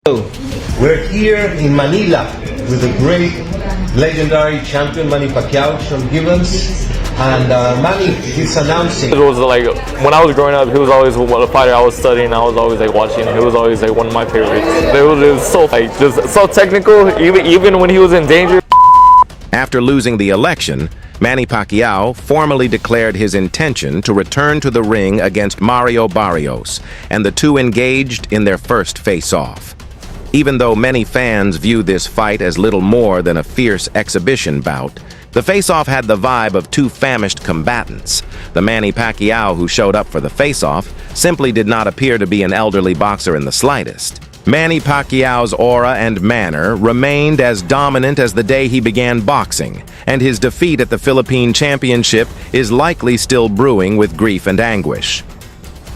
We're here in Manila with the great legendary champion Manny Pacquiao, Sean Gibbons, and Manny is announcing. It was like when I was growing up, he was always a fighter I was studying. I was always like watching. He was always like one of my favorites. It was so like just so technical, even when he was in danger. After losing the election, Manny Pacquiao formally declared his intention to return to the ring against Mario Barrios, and the two engaged in their first face-off. Even though many fans view this fight as little more than a fierce exhibition bout, the face-off had the vibe of two famished combatants. The Manny Pacquiao who showed up for the face-off simply did not appear to be an elderly boxer in the slightest. Manny Pacquiao's aura and manner remained as dominant as the day he began boxing, and his defeat at the Philippine Championship is likely still brewing with grief and anguish.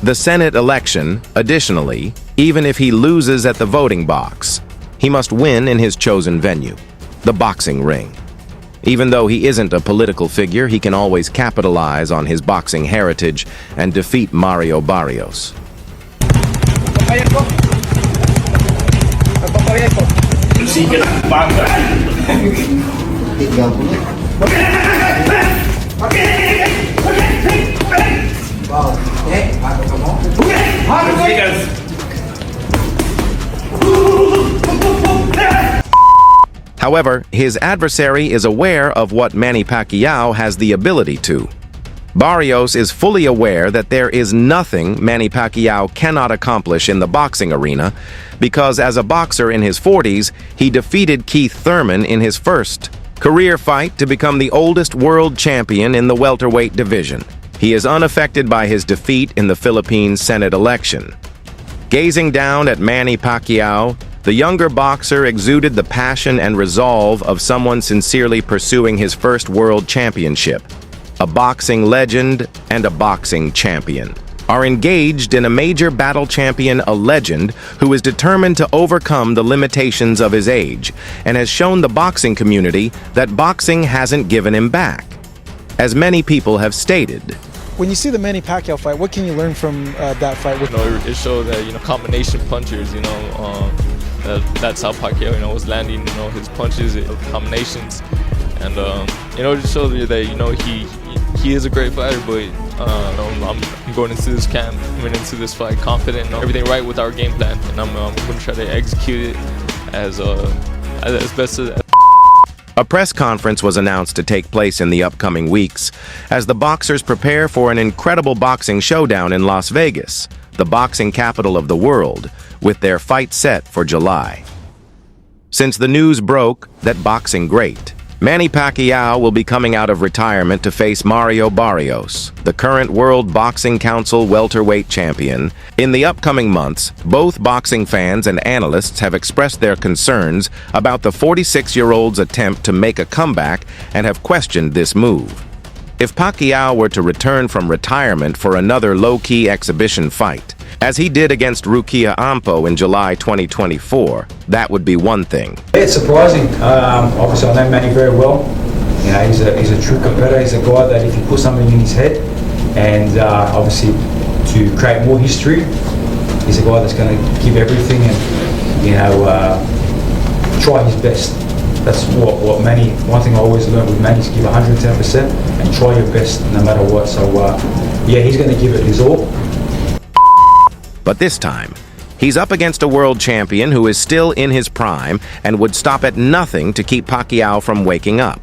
The Senate election, additionally, even if he loses at the voting box, he must win in his chosen venue, the boxing ring. Even though he isn't a political figure, he can always capitalize on his boxing heritage and defeat Mario Barrios. However, his adversary is aware of what Manny Pacquiao has the ability to. Barrios is fully aware that there is nothing Manny Pacquiao cannot accomplish in the boxing arena because as a boxer in his 40s, he defeated Keith Thurman in his first career fight to become the oldest world champion in the welterweight division. He is unaffected by his defeat in the Philippine Senate election. Gazing down at Manny Pacquiao, the younger boxer exuded the passion and resolve of someone sincerely pursuing his first world championship. A boxing legend and a boxing champion are engaged in a major battle champion, a legend who is determined to overcome the limitations of his age and has shown the boxing community that boxing hasn't given him back. As many people have stated, when you see the Manny Pacquiao fight, what can you learn from that fight? It showed that combination punchers. That's how Pacquiao was landing his punches, combinations, and it just shows you that he is a great fighter. But I'm going into this camp, coming into this fight confident, everything right with our game plan, and I'm going to try to execute it as best as. A press conference was announced to take place in the upcoming weeks as the boxers prepare for an incredible boxing showdown in Las Vegas, the boxing capital of the world, with their fight set for July. Since the news broke that boxing great Manny Pacquiao will be coming out of retirement to face Mario Barrios, the current World Boxing Council welterweight champion. In the upcoming months, both boxing fans and analysts have expressed their concerns about the 46-year-old's attempt to make a comeback and have questioned this move. If Pacquiao were to return from retirement for another low-key exhibition fight, as he did against Rukia Ampo in July 2024, that would be one thing. It's surprising. Obviously, I know Manny very well. He's a true competitor. He's a guy that if you put something in his head, and obviously to create more history, he's a guy that's going to give everything and try his best. That's what Manny. One thing I always learned with Manny is give 110% and try your best no matter what. So yeah, he's going to give it his all. But this time, he's up against a world champion who is still in his prime and would stop at nothing to keep Pacquiao from waking up.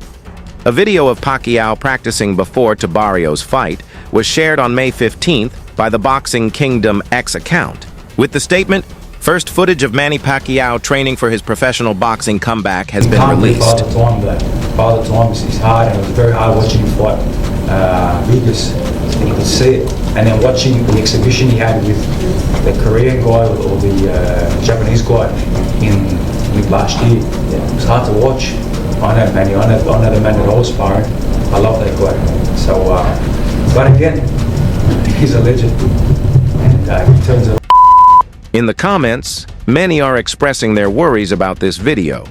A video of Pacquiao practicing before to Barrios' fight was shared on May 15th by the Boxing Kingdom X account. With the statement, first footage of Manny Pacquiao training for his professional boxing comeback has been released. Father time is hard, and it was very hard watching him fight Vegas, and you could see it. And then watching the exhibition he had with the Korean guy or the Japanese guy in last year, it was hard to watch. I know Manny, I know the man that I was sparring. I love that guy. So, but again, he's a legend, and he turns it. In the comments, many are expressing their worries about this video.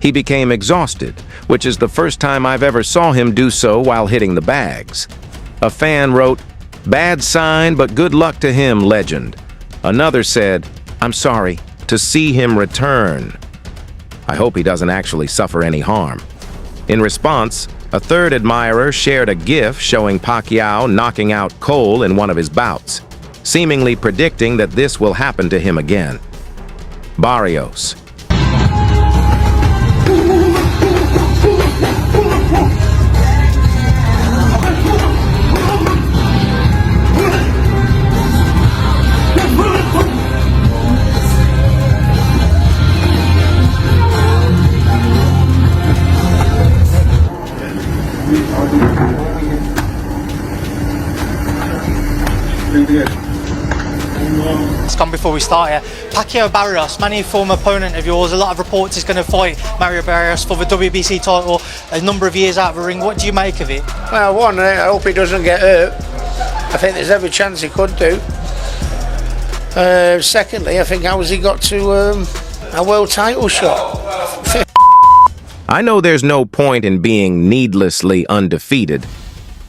He became exhausted, which is the first time I've ever saw him do so while hitting the bags. A fan wrote, "Bad sign, but good luck to him, legend." Another said, "I'm sorry, to see him return. I hope he doesn't actually suffer any harm. In response, a third admirer shared a GIF showing Pacquiao knocking out Cole in one of his bouts, seemingly predicting that this will happen to him again. Barrios. It's come before we start here. Pacquiao Barrios, Manny, former opponent of yours. A lot of reports he's going to fight Mario Barrios for the WBC title a number of years out of the ring. What do you make of it? Well, one, I hope he doesn't get hurt. I think there's every chance he could do. Secondly, I think how has he got to a world title shot? I know there's no point in being needlessly undefeated,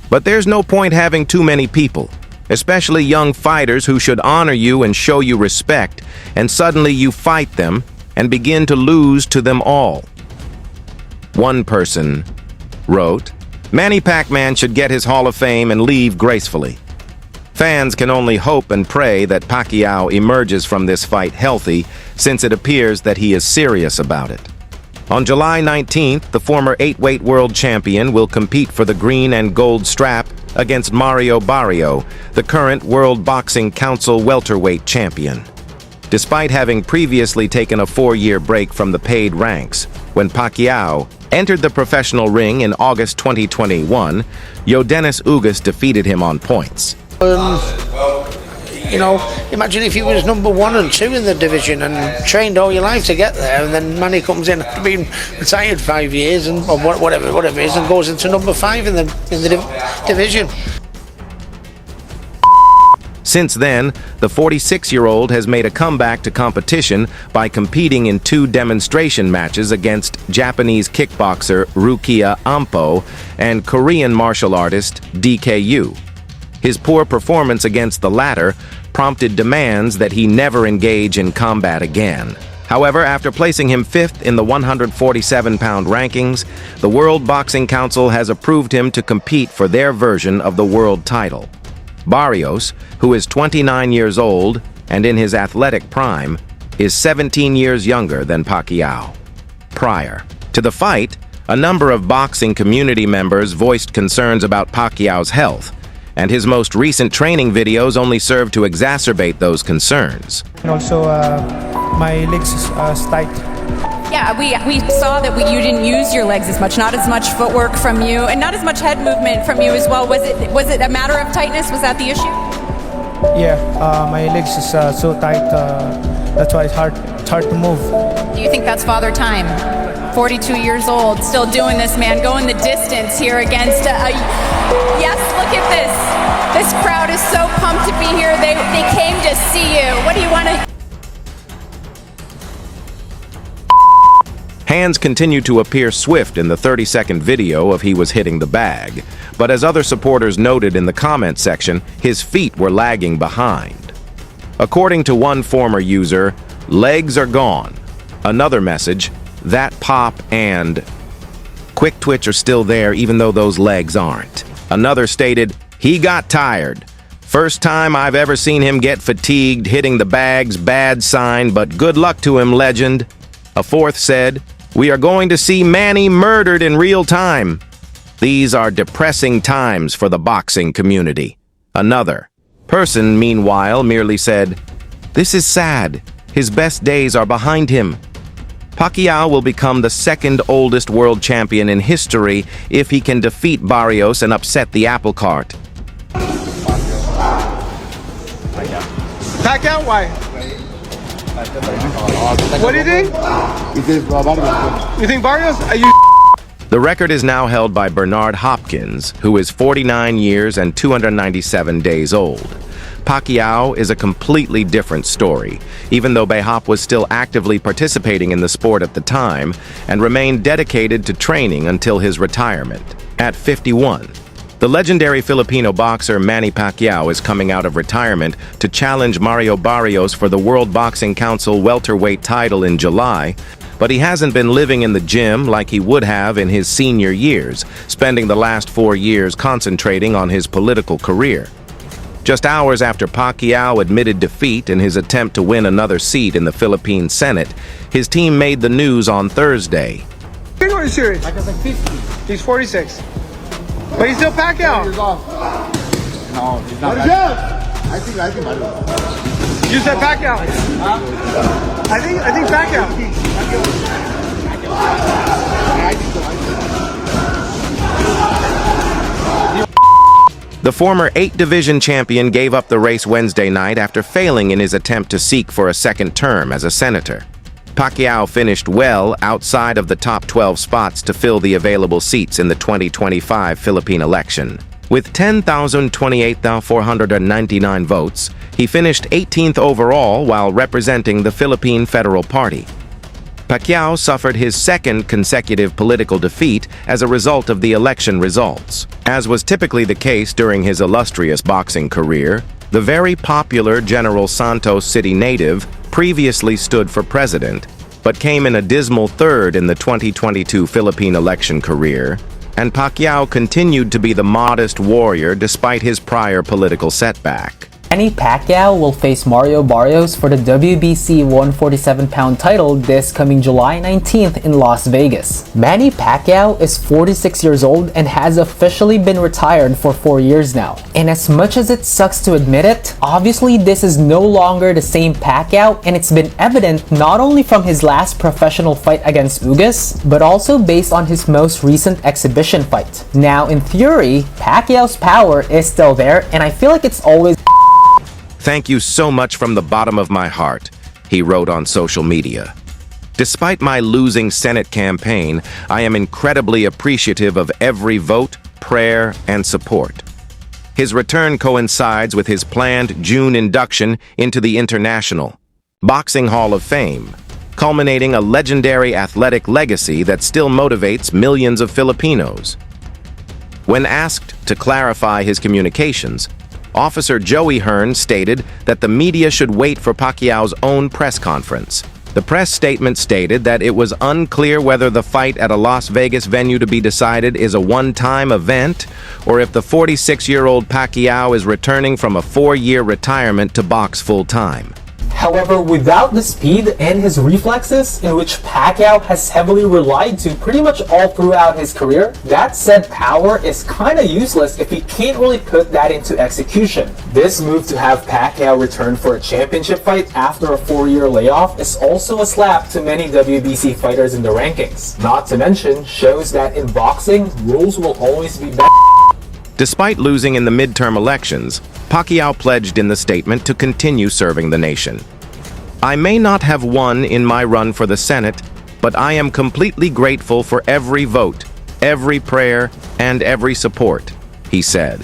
but there's no point having too many people, especially young fighters who should honor you and show you respect, and suddenly you fight them and begin to lose to them all. One person wrote, Manny Pacquiao should get his Hall of Fame and leave gracefully. Fans can only hope and pray that Pacquiao emerges from this fight healthy, since it appears that he is serious about it. On July 19th, the former 8-weight world champion will compete for the green and gold strap against Mario Barrios, the current World Boxing Council welterweight champion. Despite having previously taken a 4-year break from the paid ranks, when Pacquiao entered the professional ring in August 2021, Yodenis Ugas defeated him on points. You know, imagine if he was number 1 and 2 in the division and trained all your life to get there, and then Manny comes in after being retired 5 years and or whatever it is, and goes into number 5 in the division. Since then, the 46-year-old has made a comeback to competition by competing in 2 demonstration matches against Japanese kickboxer Rukia Ampo and Korean martial artist DKU. His poor performance against the latter prompted demands that he never engage in combat again. However, after placing him 5th in the 147-pound rankings, the World Boxing Council has approved him to compete for their version of the world title. Barrios, who is 29 years old and in his athletic prime, is 17 years younger than Pacquiao. Prior to the fight, a number of boxing community members voiced concerns about Pacquiao's health, and his most recent training videos only serve to exacerbate those concerns. And also, my legs tight. Yeah, we saw that you didn't use your legs as much, not as much footwork from you, and not as much head movement from you as well. Was it a matter of tightness? Was that the issue? Yeah, my legs is so tight. That's why it's hard to move. Do you think that's father time? 42 years old, still doing this, man, going the distance here against yes, look at this. This crowd is so pumped to be here. They came to see you. What do you want to... Hands continue to appear swift in the 30-second video of he was hitting the bag, but as other supporters noted in the comment section, his feet were lagging behind. According to one former user, legs are gone. Another message, that pop and quick twitch are still there even though those legs aren't. Another stated, he got tired. First time I've ever seen him get fatigued, hitting the bags, bad sign, but good luck to him, legend. A fourth said, we are going to see Manny murdered in real time. These are depressing times for the boxing community. Another person, meanwhile, merely said, this is sad. His best days are behind him. Pacquiao will become the 2nd oldest world champion in history if he can defeat Barrios and upset the apple cart. Pacquiao, why? What do you think? You think Barrios? Are you? The record is now held by Bernard Hopkins, who is 49 years and 297 days old. Pacquiao is a completely different story, even though Behop was still actively participating in the sport at the time and remained dedicated to training until his retirement. At 51, The legendary Filipino boxer Manny Pacquiao is coming out of retirement to challenge Mario Barrios for the World Boxing Council welterweight title in July, but he hasn't been living in the gym like he would have in his senior years, spending the last 4 years concentrating on his political career. Just hours after Pacquiao admitted defeat in his attempt to win another seat in the Philippine Senate, his team made the news on Thursday. Big or serious? Like 50. He's 46. But he's still Pacquiao. Years off. No, he's not. I think Mario. You said Pacquiao. Huh? I think Pacquiao. I think so. The former 8-division champion gave up the race Wednesday night after failing in his attempt to seek for a second term as a senator. Pacquiao finished well outside of the top 12 spots to fill the available seats in the 2025 Philippine election. With 10,028,499 votes, he finished 18th overall while representing the Philippine Federal Party. Pacquiao suffered his second consecutive political defeat as a result of the election results. As was typically the case during his illustrious boxing career, the very popular General Santos City native previously stood for president, but came in a dismal third in the 2022 Philippine election career, and Pacquiao continued to be the modest warrior despite his prior political setback. Manny Pacquiao will face Mario Barrios for the WBC 147-pound title this coming July 19th in Las Vegas. Manny Pacquiao is 46 years old and has officially been retired for 4 years now. And as much as it sucks to admit it, obviously this is no longer the same Pacquiao, and it's been evident not only from his last professional fight against Ugas, but also based on his most recent exhibition fight. Now, in theory, Pacquiao's power is still there, and I feel like it's always "Thank you so much from the bottom of my heart," he wrote on social media. "Despite my losing Senate campaign, I am incredibly appreciative of every vote, prayer, and support." His return coincides with his planned June induction into the International Boxing Hall of Fame, culminating a legendary athletic legacy that still motivates millions of Filipinos. When asked to clarify his communications, Officer Joey Hearn stated that the media should wait for Pacquiao's own press conference. The press statement stated that it was unclear whether the fight at a Las Vegas venue to be decided is a one-time event or if the 46-year-old Pacquiao is returning from a 4-year retirement to box full-time. However, without the speed and his reflexes, in which Pacquiao has heavily relied to pretty much all throughout his career, that said power is kinda useless if he can't really put that into execution. This move to have Pacquiao return for a championship fight after a 4-year layoff is also a slap to many WBC fighters in the rankings. Not to mention, shows that in boxing, rules will always be better. Despite losing in the midterm elections, Pacquiao pledged in the statement to continue serving the nation. "I may not have won in my run for the Senate, but I am completely grateful for every vote, every prayer, and every support," he said.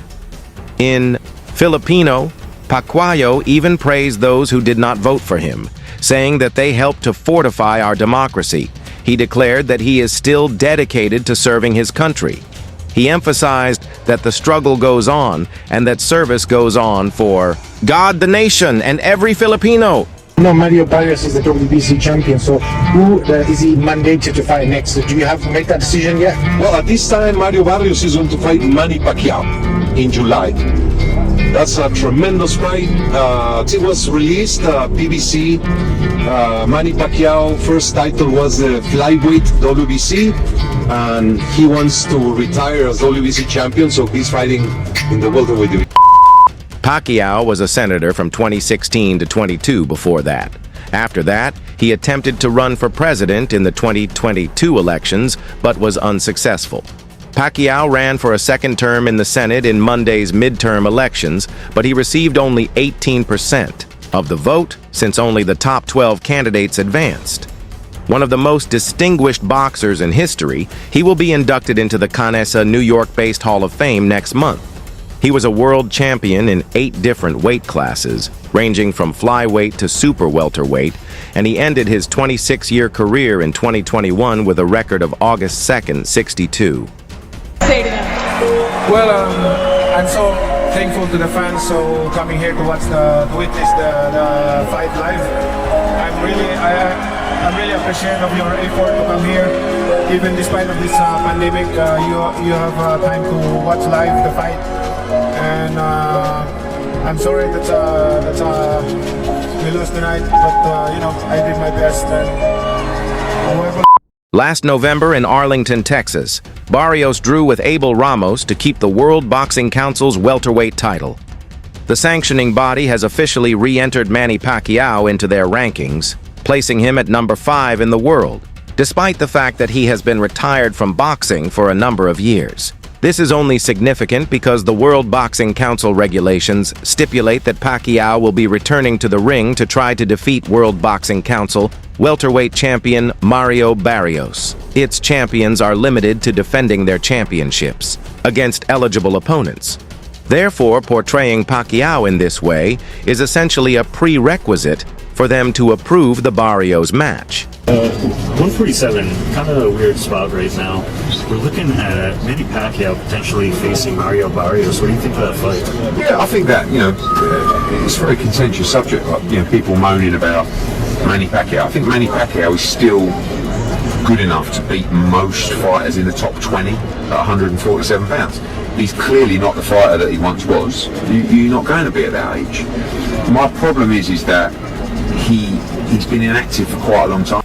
In Filipino, Pacquiao even praised those who did not vote for him, saying that they helped to fortify our democracy. He declared that he is still dedicated to serving his country. He emphasized that the struggle goes on and that service goes on for God, the nation, and every Filipino. No, Mario Barrios is the WBC champion, so who is he mandated to fight next? Do you have to make that decision yet? Well, at this time, Mario Barrios is going to fight Manny Pacquiao in July. That's a tremendous fight. It was released, PBC. Manny Pacquiao first title was the flyweight WBC, and he wants to retire as WBC champion, so he's fighting in the welterweight division. Pacquiao was a senator from 2016 to 22 before that. After that, he attempted to run for president in the 2022 elections, but was unsuccessful. Pacquiao ran for a second term in the Senate in Monday's midterm elections, but he received only 18% of the vote since only the top 12 candidates advanced. One of the most distinguished boxers in history, he will be inducted into the Canessa New York-based Hall of Fame next month. He was a world champion in 8 different weight classes, ranging from flyweight to super welterweight, and he ended his 26-year career in 2021 with a record of August 2nd, 62. Say to them. Well, I'm so thankful to the fans so coming here to witness the fight live. I'm really appreciative of your effort to come here. Even despite of this pandemic, you have time to watch live the fight. And I'm sorry that we lost tonight, but you know, I did my best. And whoever. Last November in Arlington, Texas, Barrios drew with Abel Ramos to keep the World Boxing Council's welterweight title. The sanctioning body has officially re-entered Manny Pacquiao into their rankings, placing him at number 5 in the world, despite the fact that he has been retired from boxing for a number of years. This is only significant because the World Boxing Council regulations stipulate that Pacquiao will be returning to the ring to try to defeat World Boxing Council welterweight champion Mario Barrios. Its champions are limited to defending their championships against eligible opponents. Therefore, portraying Pacquiao in this way is essentially a prerequisite for them to approve the Barrios match. 147, kind of a weird spot right now. We're looking at Manny Pacquiao potentially facing Mario Barrios. What do you think of that fight? Yeah, I think that, it's a very contentious subject. Like, people moaning about Manny Pacquiao. I think Manny Pacquiao is still good enough to beat most fighters in the top 20 at 147 pounds. He's clearly not the fighter that he once was. You're not going to be at that age. My problem is that he's been inactive for quite a long time.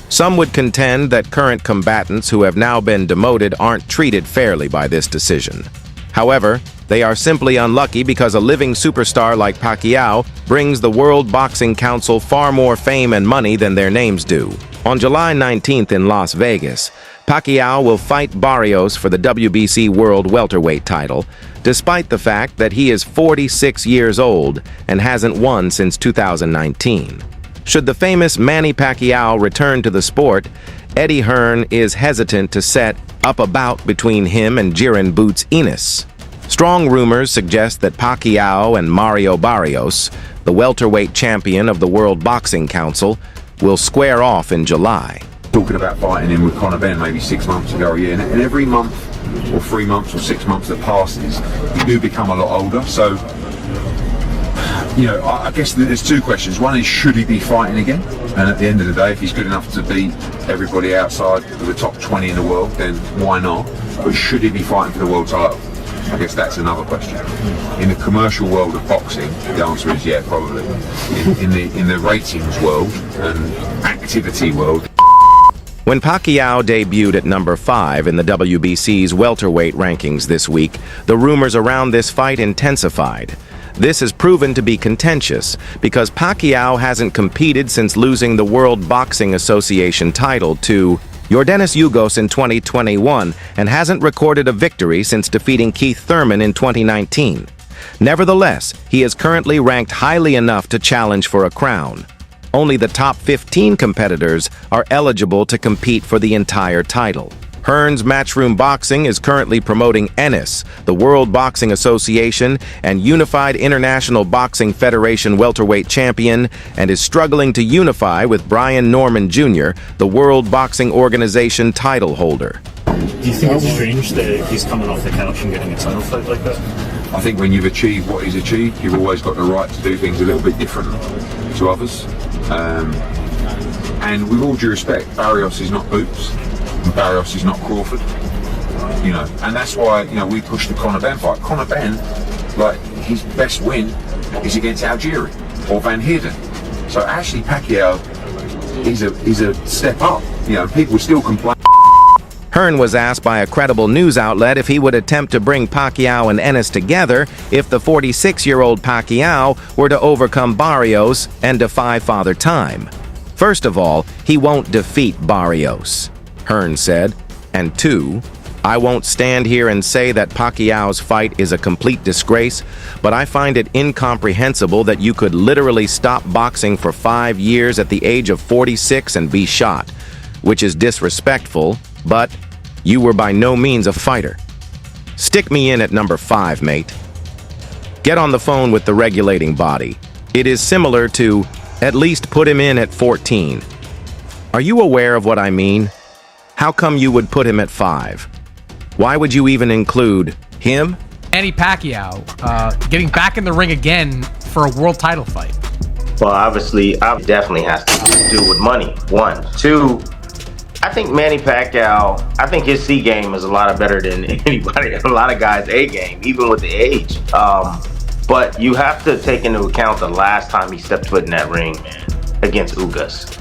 Some would contend that current combatants who have now been demoted aren't treated fairly by this decision. However, they are simply unlucky because a living superstar like Pacquiao brings the World Boxing Council far more fame and money than their names do. On July 19th in Las Vegas, Pacquiao will fight Barrios for the WBC World Welterweight title, despite the fact that he is 46 years old and hasn't won since 2019. Should the famous Manny Pacquiao return to the sport, Eddie Hearn is hesitant to set up a bout between him and Jiren Boots Ennis. Strong rumors suggest that Pacquiao and Mario Barrios, the welterweight champion of the World Boxing Council, will square off in July. Talking about fighting him with Conor Benn maybe 6 months ago, and every month or 3 months or 6 months that passes, you do become a lot older. So, I guess there's two questions. One is, should he be fighting again? And at the end of the day, if he's good enough to beat everybody outside of the top 20 in the world, then why not? But should he be fighting for the world title? I guess that's another question. In the commercial world of boxing, the answer is yeah, probably. In the ratings world and activity world. When Pacquiao debuted at number 5 in the WBC's welterweight rankings this week, the rumors around this fight intensified. This has proven to be contentious because Pacquiao hasn't competed since losing the World Boxing Association title to Yordenis Ugas in 2021 and hasn't recorded a victory since defeating Keith Thurman in 2019. Nevertheless, he is currently ranked highly enough to challenge for a crown. Only the top 15 competitors are eligible to compete for the entire title. Hearn's Matchroom Boxing is currently promoting Ennis, the World Boxing Association and Unified International Boxing Federation welterweight champion, and is struggling to unify with Brian Norman Jr., the World Boxing Organization title holder. Do you think it's strange that he's coming off the couch and getting a title fight like that? I think when you've achieved what he's achieved, you've always got the right to do things a little bit different to others. And with all due respect, Barrios is not Boots. Barrios is not Crawford, and that's why we pushed the Conor Benn fight. Conor Benn, his best win is against Algieri or Van Heerden. So actually Pacquiao is a step up. People still complain. Hearn was asked by a credible news outlet if he would attempt to bring Pacquiao and Ennis together if the 46-year-old Pacquiao were to overcome Barrios and defy Father Time. First of all, he won't defeat Barrios, Hearn said, and 2, I won't stand here and say that Pacquiao's fight is a complete disgrace, but I find it incomprehensible that you could literally stop boxing for 5 years at the age of 46 and be shot, which is disrespectful, but you were by no means a fighter. Stick me in at number 5, mate. Get on the phone with the regulating body. It is similar to, at least put him in at 14. Are you aware of what I mean? How come you would put him at 5? Why would you even include Him? Manny Pacquiao getting back in the ring again for a world title fight. Well, obviously, it definitely has to do with money. One. Two, I think Manny Pacquiao, I think his C game is a lot better than anybody, a lot of guys' A game, even with the age. But you have to take into account the last time he stepped foot in that ring, man, against Ugas.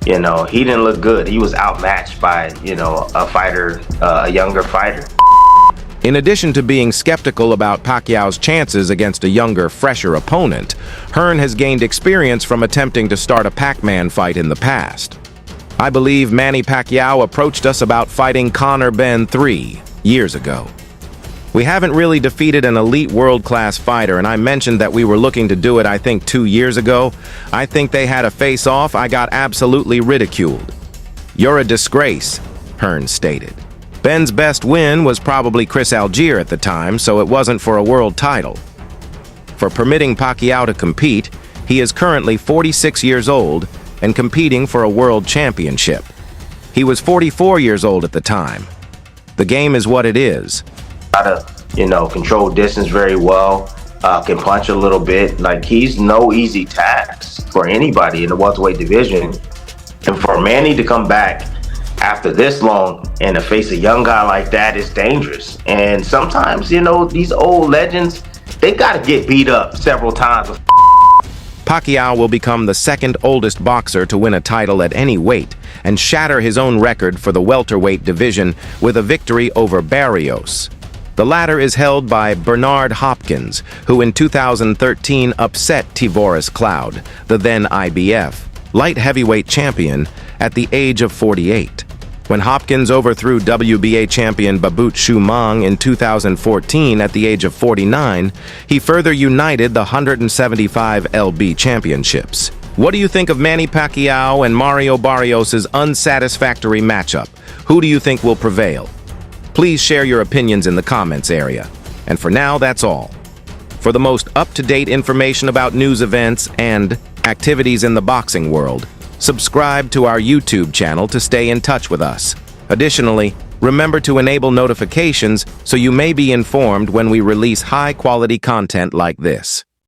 You know, he didn't look good. He was outmatched by, you know, a fighter, a younger fighter. In addition to being skeptical about Pacquiao's chances against a younger, fresher opponent, Hearn has gained experience from attempting to start a Pac-Man fight in the past. I believe Manny Pacquiao approached us about fighting Conor Benn 3 years ago. We haven't really defeated an elite world-class fighter, and I mentioned that we were looking to do it, I think, 2 years ago. I think they had a face-off. I got absolutely ridiculed. "You're a disgrace," Hearn stated. Ben's best win was probably Chris Algier at the time, so it wasn't for a world title. For permitting Pacquiao to compete, he is currently 46 years old and competing for a world championship. He was 44 years old at the time. The game is what it is. How to, you know, control distance very well, can punch a little bit. Like, he's no easy task for anybody in the welterweight division. And for Manny to come back after this long and to face a young guy like that is dangerous. And sometimes, you know, these old legends, they gotta get beat up several times. Pacquiao will become the second oldest boxer to win a title at any weight and shatter his own record for the welterweight division with a victory over Barrios. The latter is held by Bernard Hopkins, who in 2013 upset Tivoris Cloud, the then IBF light heavyweight champion, at the age of 48. When Hopkins overthrew WBA champion Babut Shumang in 2014 at the age of 49, he further united the 175 LB championships. What do you think of Manny Pacquiao and Mario Barrios' unsatisfactory matchup? Who do you think will prevail? Please share your opinions in the comments area. And for now, that's all. For the most up-to-date information about news events and activities in the boxing world, subscribe to our YouTube channel to stay in touch with us. Additionally, remember to enable notifications so you may be informed when we release high-quality content like this.